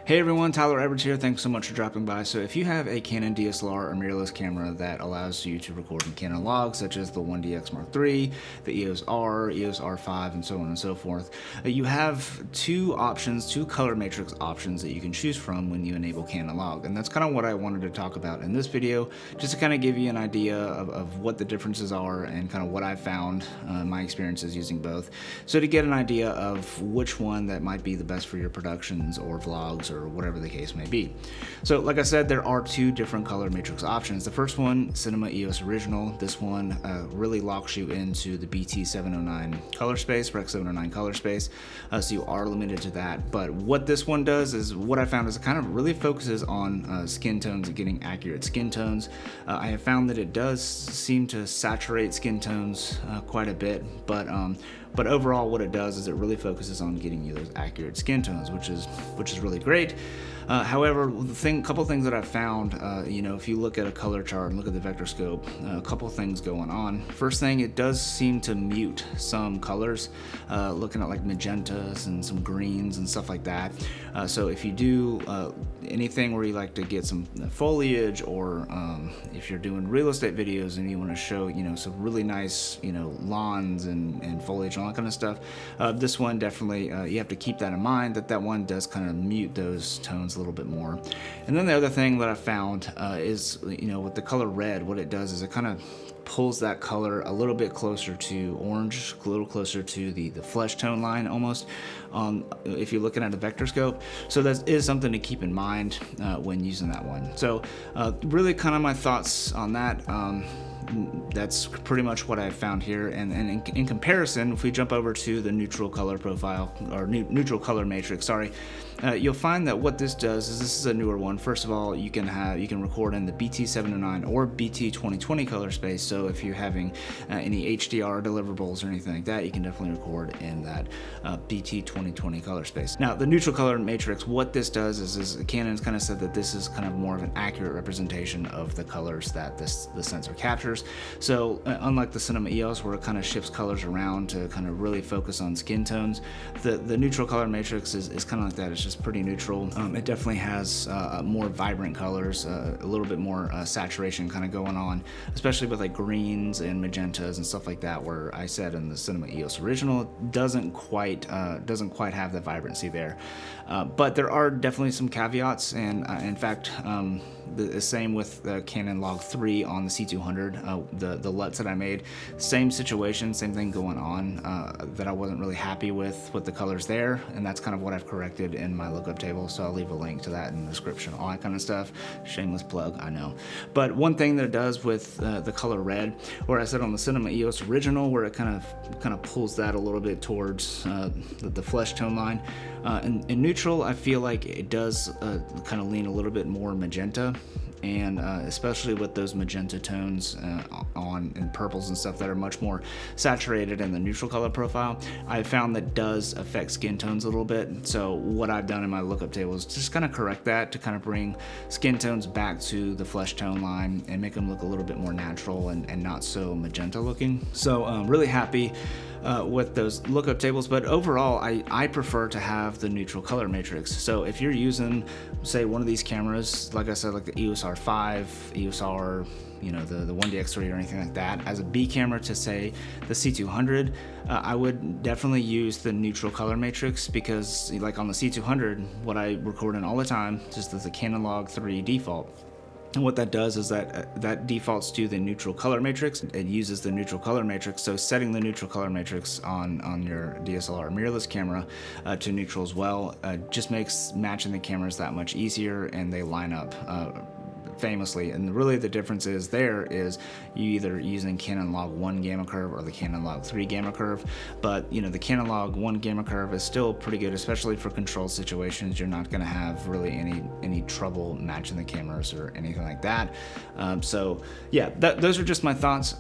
Hey everyone, Tyler Edwards here. Thanks so much for dropping by. So if you have a Canon DSLR or mirrorless camera that allows you to record in Canon logs, such as the 1DX Mark III, the EOS R, EOS R5, and so on and so forth, you have two color matrix options that you can choose from when you enable Canon log. And that's kind of what I wanted to talk about in this video, just to kind of give you an idea of what the differences are and kind of what I've found, my experiences using both. So to get an idea of which one that might be the best for your productions or vlogs or whatever the case may be. So like I said, there are two different color matrix options. The first one, Cinema EOS Original. This one really locks you into the BT 709 color space, Rec 709 color space, so you are limited to that. But what this one does is, what I found is it kind of really focuses on skin tones and getting accurate skin tones. I have found that it does seem to saturate skin tones quite a bit, but overall what it does is it really focuses on getting you those accurate skin tones, which is really great. However, couple things that I've found, if you look at a color chart and look at the vector scope, a couple things going on. First thing, it does seem to mute some colors, looking at like magentas and some greens and stuff like that. So if you do anything where you like to get some foliage, or if you're doing real estate videos and you want to show, some really nice, lawns and foliage and all that kind of stuff, this one definitely, you have to keep that in mind, that one does kind of mute those tones a little bit more. And then the other thing that I found is, with the color red, what it does is it kind of pulls that color a little bit closer to orange, a little closer to the flesh tone line almost, if you're looking at a vector scope. So that is something to keep in mind when using that one. So really kind of my thoughts on that. That's pretty much what I found here. And in comparison, if we jump over to the neutral color profile, or neutral color matrix, you'll find that what this does is, this is a newer one. First of all, you can record in the BT 709 or BT 2020 color space. So if you're having any HDR deliverables or anything like that, you can definitely record in that BT 2020 color space. Now, the neutral color matrix, what this does is Canon's kind of said that this is kind of more of an accurate representation of the colors that the sensor captures. So unlike the Cinema EOS, where it kind of shifts colors around to kind of really focus on skin tones, the neutral color matrix is kind of like that. It's just pretty neutral. It definitely has more vibrant colors, a little bit more saturation kind of going on, especially with like greens and magentas and stuff like that, where I said in the Cinema EOS Original doesn't quite have the vibrancy there. But there are definitely some caveats, and in fact, the same with the Canon Log 3 on the C200, the LUTs that I made, same situation, same thing going on, that I wasn't really happy with the colors there, and that's kind of what I've corrected in my lookup table, so I'll leave a link to that in the description, all that kind of stuff. Shameless plug, I know. But one thing that it does with the color red, where I said on the Cinema EOS Original, where it kind of pulls that a little bit towards the flesh tone line, in neutral, I feel like it does kind of lean a little bit more magenta, and especially with those magenta tones in purples and stuff that are much more saturated in the neutral color profile, I found that does affect skin tones a little bit. So what I've done in my lookup table is just kind of correct that, to kind of bring skin tones back to the flesh tone line and make them look a little bit more natural and not so magenta looking. So I'm really happy with those lookup tables, but overall I prefer to have the neutral color matrix. So if you're using, say, one of these cameras, like I said, like the EOS R5, EOS R, the 1DX3 or anything like that, as a B camera to, say, the C200, I would definitely use the neutral color matrix, because like on the C200, what I record in all the time is the Canon Log 3 default. And what that does is that defaults to the neutral color matrix. It uses the neutral color matrix. So setting the neutral color matrix on your DSLR mirrorless camera to neutral as well just makes matching the cameras that much easier, and they line up famously. And really the difference is you either using Canon Log 1 gamma curve or the Canon Log 3 gamma curve. But the Canon Log 1 gamma curve is still pretty good, especially for control situations. You're not going to have really any trouble matching the cameras or anything like that. So yeah, those are just my thoughts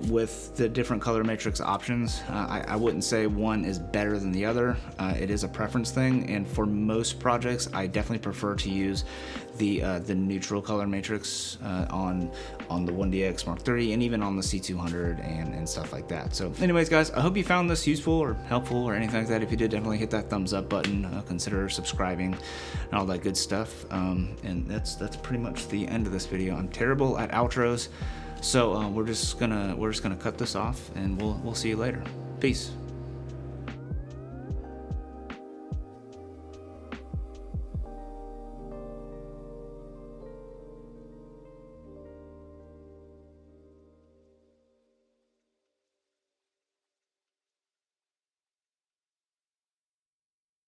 with the different color matrix options. I wouldn't say one is better than the other. It is a preference thing, and for most projects I definitely prefer to use the neutral neutral color matrix on the 1DX Mark III and even on the C200 and stuff like that. So anyways, guys, I hope you found this useful or helpful or anything like that. If you did, definitely hit that thumbs up button, consider subscribing and all that good stuff. And that's pretty much the end of this video. I'm terrible at outros, so we're just gonna cut this off, and we'll see you later. Peace.